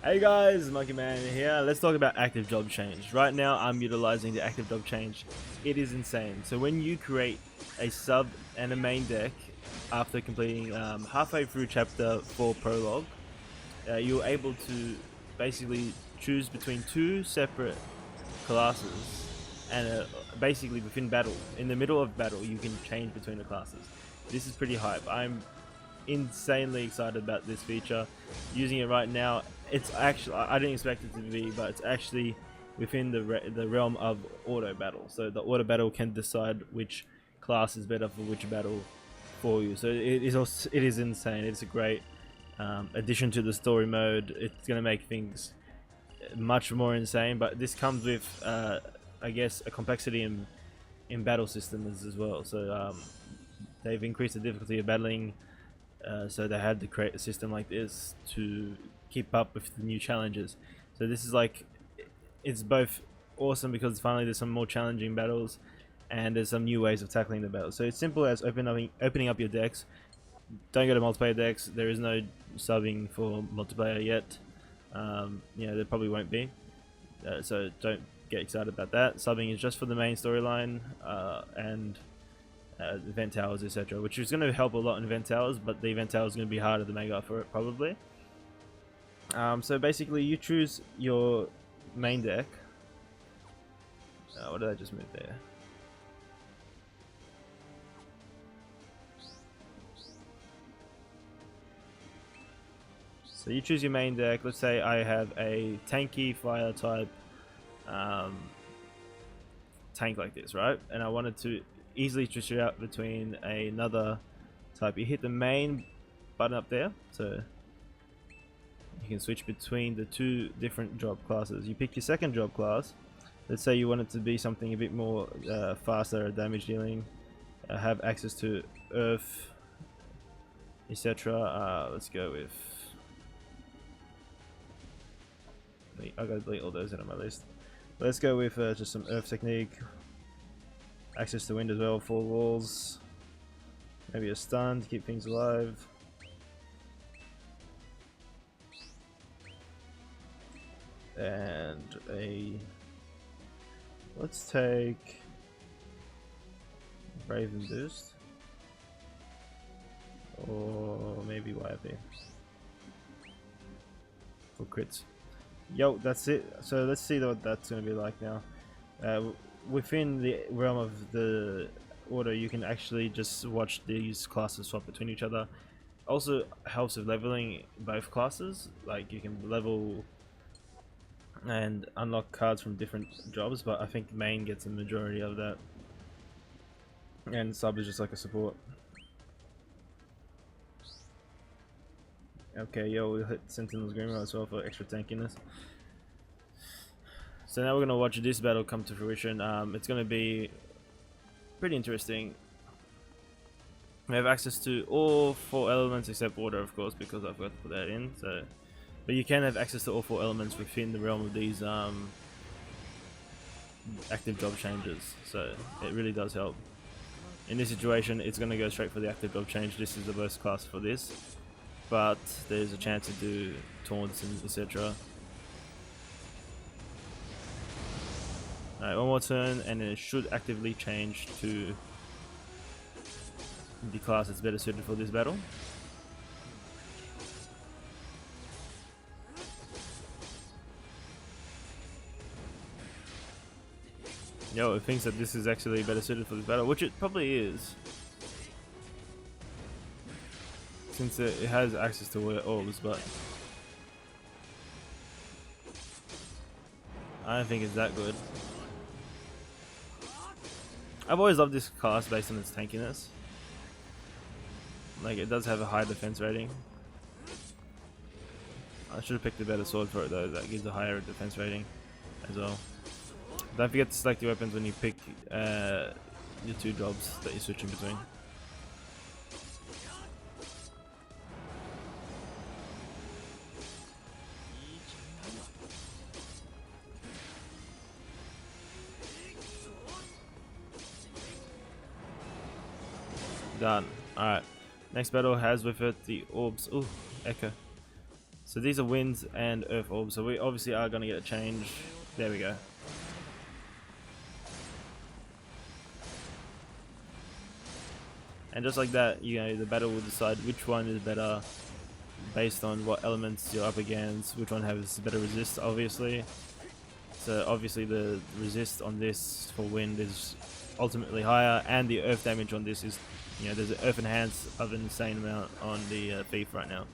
Hey guys, Monkey Man here. Let's talk about active job change. Right now, I'm utilizing the active job change. It is insane. So when you create a sub and a main deck after completing halfway through chapter 4 prologue, you're able to basically choose between two separate classes, and basically within battle, in the middle of battle, you can change between the classes. This is pretty hype. I'm insanely excited about this feature. Using it right now, it's actually, I didn't expect it to be, but it's actually within the realm of auto battle. So the auto battle can decide which class is better for which battle for you. So it is insane. It's a great addition to the story mode. It's going to make things much more insane, but this comes with I guess a complexity in battle systems as well. So they've increased the difficulty of battling, so they had to create a system like this to keep up with the new challenges. So this is like, it's both awesome because finally there's some more challenging battles and there's some new ways of tackling the battle. So it's simple as opening up your decks. Don't go to multiplayer decks. There is no subbing for multiplayer yet. There probably won't be, so don't get excited about that. Subbing is just for the main storyline and event towers, etc., which is going to help a lot in event towers, but the event tower is going to be harder to make up for it probably. So basically you choose your main deck. What did I just move there? So you choose your main deck. Let's say I have a tanky fire type tank like this, right? And I wanted to easily switch it out between another type. You hit the main button up there, so you can switch between the two different job classes. You pick your second job class. Let's say you want it to be something a bit more faster at damage dealing, have access to earth, etc. Let's go with, I gotta delete all those out of my list. Let's go with just some earth technique, access to wind as well, 4 walls, maybe a stun to keep things alive. And let's take Raven Boost, or maybe YP for crits. Yo, that's it. So let's see what that's going to be like now. Within the realm of the order, you can actually just watch these classes swap between each other. Also helps with leveling both classes. Like you can level and unlock cards from different jobs, but I think main gets a majority of that, and sub is just like a support. Okay, yo, we'll hit Sentinel's Grimmer as well for extra tankiness. So now we're gonna watch this battle come to fruition. It's gonna be pretty interesting. We have access to all 4 elements except water, of course, because I forgot to put that in. So, but you can have access to all 4 elements within the realm of these active job changes. So it really does help. In this situation, it's gonna go straight for the active job change. This is the worst class for this, but there's a chance to do taunts and etc. Alright, one more turn and it should actively change to the class that's better suited for this battle. Yo, it thinks that this is actually better suited for this battle, which it probably is, since it has access to orbs, but I don't think it's that good. I've always loved this class based on its tankiness. Like, it does have a high defense rating. I should have picked a better sword for it though, that gives a higher defense rating as well. Don't forget to select your weapons when you pick your 2 jobs that you're switching between. Done. Alright. Next battle has with it the orbs. Ooh, echo. So these are winds and earth orbs, so we obviously are going to get a change. There we go. And just like that, you know, the battle will decide which one is better based on what elements you're up against, which one has better resist, obviously. So obviously the resist on this for wind is ultimately higher, and the earth damage on this is, you know, there's an earth enhance of an insane amount on the thief right now.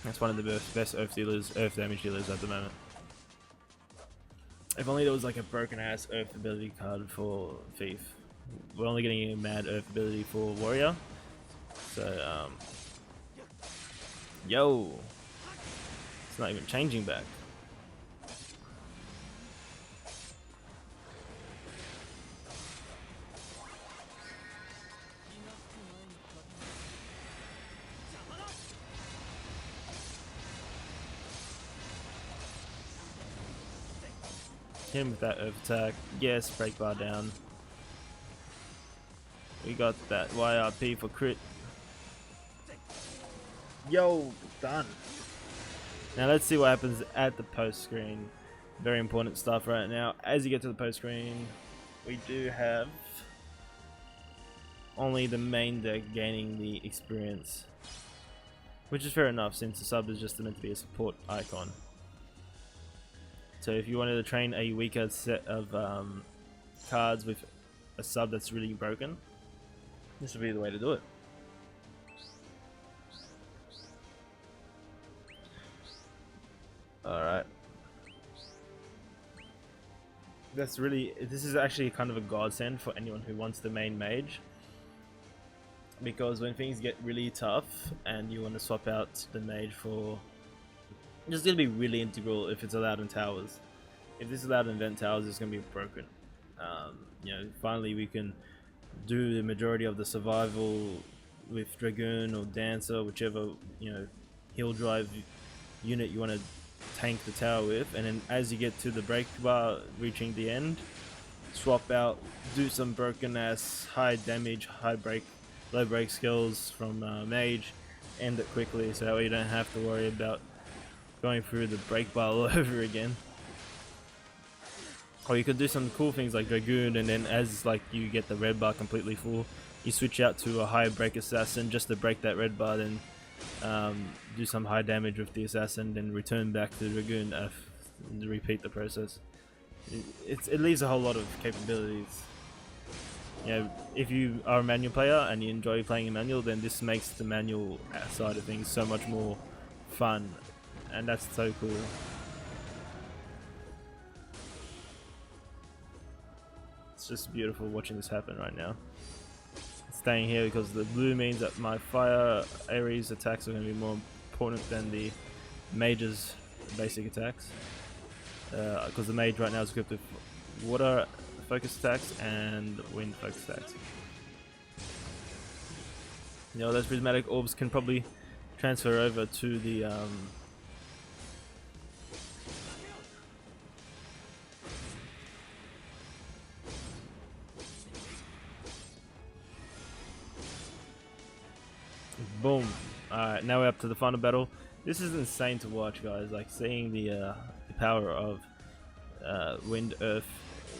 That's one of the best earth dealers, earth damage dealers at the moment. If only there was like a broken ass earth ability card for thief. We're only getting a mad earth ability for warrior. So yo, it's not even changing back. Hit him with that earth attack. Yes, break bar down. We got that YRP for crit. Yo, done. Now let's see what happens at the post screen. Very important stuff right now. As you get to the post screen, we do have only the main deck gaining the experience, which is fair enough since the sub is just meant to be a support icon. So if you wanted to train a weaker set of cards with a sub that's really broken, this would be the way to do it. Alright. This is actually kind of a godsend for anyone who wants the main mage. Because when things get really tough and you want to swap out the mage for... It's going to be really integral if it's allowed in towers. If this is allowed in event towers, it's going to be broken. You know, finally we can do the majority of the survival with Dragoon or Dancer, whichever, you know, heal drive unit you want to tank the tower with, and then as you get to the break bar reaching the end, swap out, do some broken ass high damage, low break skills from mage, end it quickly so that way you don't have to worry about going through the break bar all over again. Or you could do some cool things like Dragoon, and then as like you get the red bar completely full, you switch out to a high break assassin just to break that red bar, then do some high damage with the assassin, then return back to the Dragoon and repeat the process. It leaves a whole lot of capabilities. You know, if you are a manual player and you enjoy playing a manual, then this makes the manual side of things so much more fun, and that's so cool. It's just beautiful watching this happen right now. Staying here because the blue means that my fire Ares attacks are going to be more important than the mage's basic attacks. Because the mage right now is equipped with water focus attacks and wind focus attacks. You know, those prismatic orbs can probably transfer over to the boom. Alright, now we're up to the final battle. This is insane to watch, guys. Like seeing the power of wind, earth.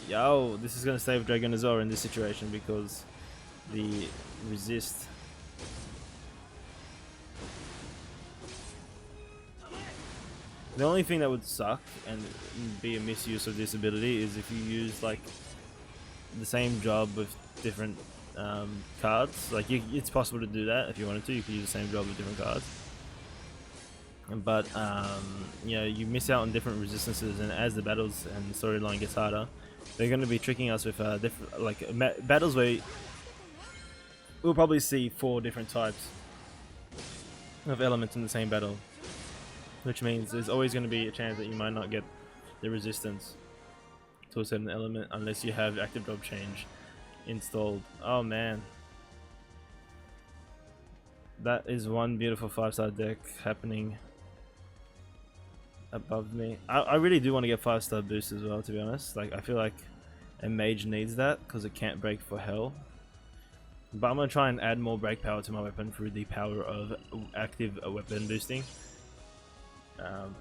Yo, this is gonna save Dragon Azor in this situation because the resist. The only thing that would suck and be a misuse of this ability is if you use like the same job with different cards. Like it's possible to do that if you wanted to. You could use the same job with different cards. But you know, you miss out on different resistances, and as the battles and the storyline gets harder, they're going to be tricking us with different battles where we'll probably see 4 different types of elements in the same battle, which means there's always going to be a chance that you might not get the resistance to a certain element unless you have active job change installed. Oh man, that is one beautiful 5-star deck happening above me. I really do want to get 5-star boost as well, to be honest. Like I feel like a mage needs that because it can't break for hell. But I'm gonna try and add more break power to my weapon through the power of active weapon boosting. Um,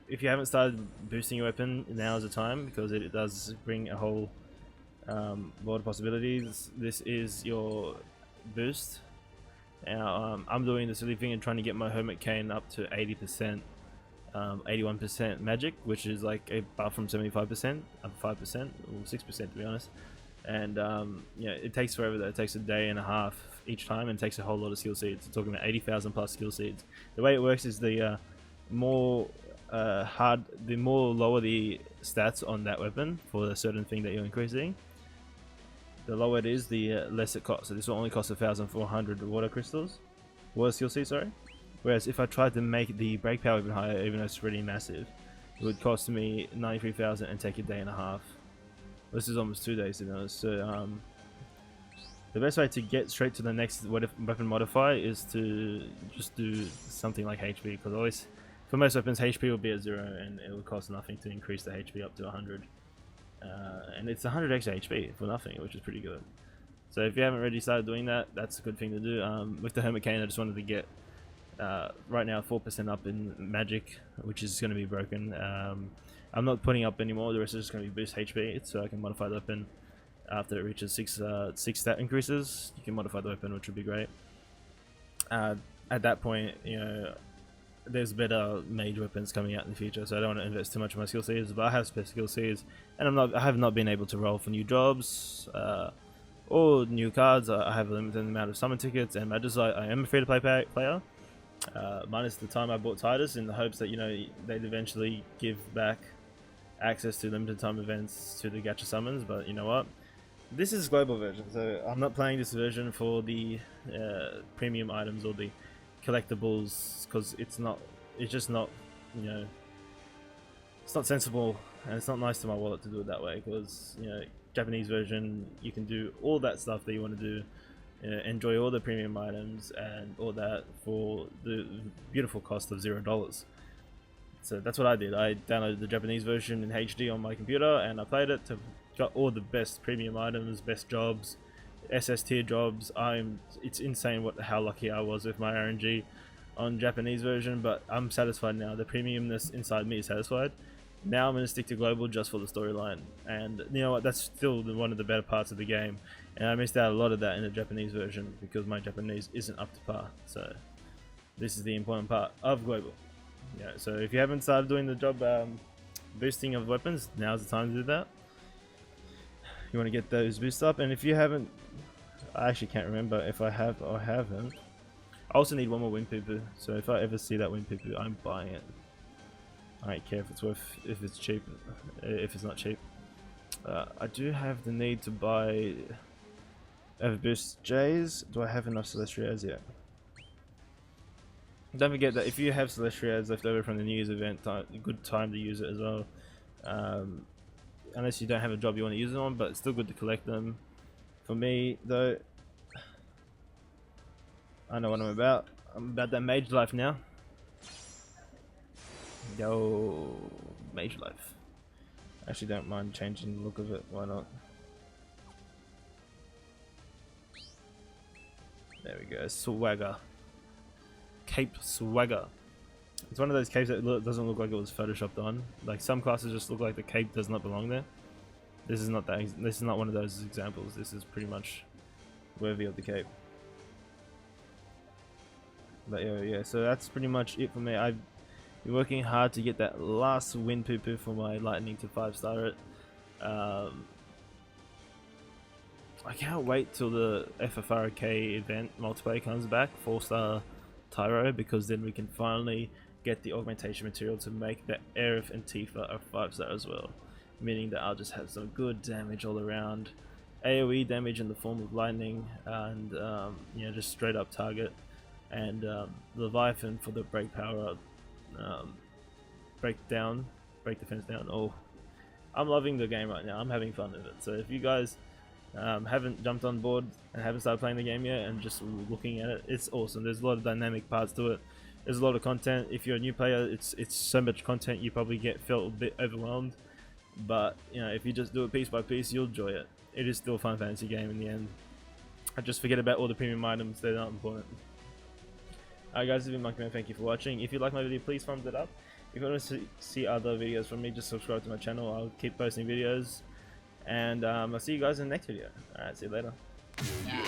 if you haven't started boosting your weapon, now is the time, because it does bring a whole lot of possibilities. This is your boost. Now I'm doing the silly thing and trying to get my Hermit Cane up to 80%, 81% magic, which is like a buff from 75%, up 5% or 6% to be honest. And yeah, it takes forever though. It takes a day and a half each time, and it takes a whole lot of skill seeds. We're talking about 80,000 plus skill seeds. The way it works is the more the more lower the stats on that weapon for a certain thing that you're increasing, the lower it is, the less it costs. So this will only cost 1,400 water crystals, water skill seeds, sorry. Whereas if I tried to make the break power even higher, even though it's really massive, it would cost me 93,000 and take a day and a half. This is almost 2 days to be honest. So the best way to get straight to the next weapon modifier is to just do something like HP, because always for most weapons HP will be at 0 and it will cost nothing to increase the HP up to 100. And it's 100 extra HP for nothing, which is pretty good. So if you haven't already started doing that, that's a good thing to do. With the Hermit Cane, I just wanted to get right now 4% up in magic, which is going to be broken. I'm not putting up anymore. The rest is just going to be boost HP, so I can modify the weapon after it reaches six stat increases. You can modify the weapon, which would be great. At that point, you know, there's better mage weapons coming out in the future, so I don't want to invest too much of my skill seeds. But I have spare skill seeds, and I have not been able to roll for new jobs or new cards. I have a limited amount of summon tickets and badges. I am a free-to-play player, minus the time I bought Titus, in the hopes that, you know, they'd eventually give back access to limited time events to the gacha summons. But you know what? This is global version, so I'm not playing this version for the premium items or the collectibles, because it's just not, you know, it's not sensible, and it's not nice to my wallet to do it that way, because, you know, Japanese version, you can do all that stuff that you want to do, enjoy all the premium items and all that for the beautiful cost of $0. So that's what I did. I downloaded the Japanese version in HD on my computer, and I played it to got all the best premium items, best jobs, SS tier jobs. It's insane how lucky I was with my RNG on Japanese version, but I'm satisfied now. The premiumness inside me is satisfied. Now I'm going to stick to global just for the storyline, and you know what, that's still one of the better parts of the game, and I missed out a lot of that in the Japanese version because my Japanese isn't up to par. So this is the important part of global. Yeah, so if you haven't started doing the job boosting of weapons, now's the time to do that. You want to get those boosts up, and if you haven't, I actually can't remember if I have or haven't. I also need one more wind poo poo, so if I ever see that wind poo poo, I'm buying it. I don't care if it's cheap, if it's not cheap. I do have the need to buy Overboost J's. Do I have enough Celestials yet? Don't forget that if you have Celestials left over from the New Year's event, good time to use it as well. Unless you don't have a job you want to use it on, but it's still good to collect them. For me, though, I know what I'm about. I'm about that mage life now. Yo, mage life. I actually don't mind changing the look of it. Why not? There we go. Swagger. Cape swagger. It's one of those capes that doesn't look like it was photoshopped on. Like some classes just look like the cape does not belong there. This is not that. This is not one of those examples. This is pretty much worthy of the cape. But yeah. So that's pretty much it for me. I've been working hard to get that last wind poo poo for my lightning to 5-star it. I can't wait till the FFRK event multiplayer comes back, 4-star Tyro, because then we can finally get the augmentation material to make the Aerith and Tifa a 5-star as well, meaning that I'll just have some good damage all around, AoE damage in the form of lightning, and you know, just straight up target, and Leviathan for the break power, break defense down. Oh, I'm loving the game right now. I'm having fun with it. So if you guys haven't jumped on board and haven't started playing the game yet and just looking at it, it's awesome. There's a lot of dynamic parts to it. There's a lot of content. If you're a new player, it's so much content you probably felt a bit overwhelmed, but you know, if you just do it piece by piece, you'll enjoy it. It is still a fun fantasy game in the end. I just forget about all the premium items. They're not important. Alright guys, this has been Monkey Man, thank you for watching. If you like my video, please thumbs it up. If you want to see other videos from me, just subscribe to my channel. I'll keep posting videos. And I'll see you guys in the next video. Alright, see you later. Yeah,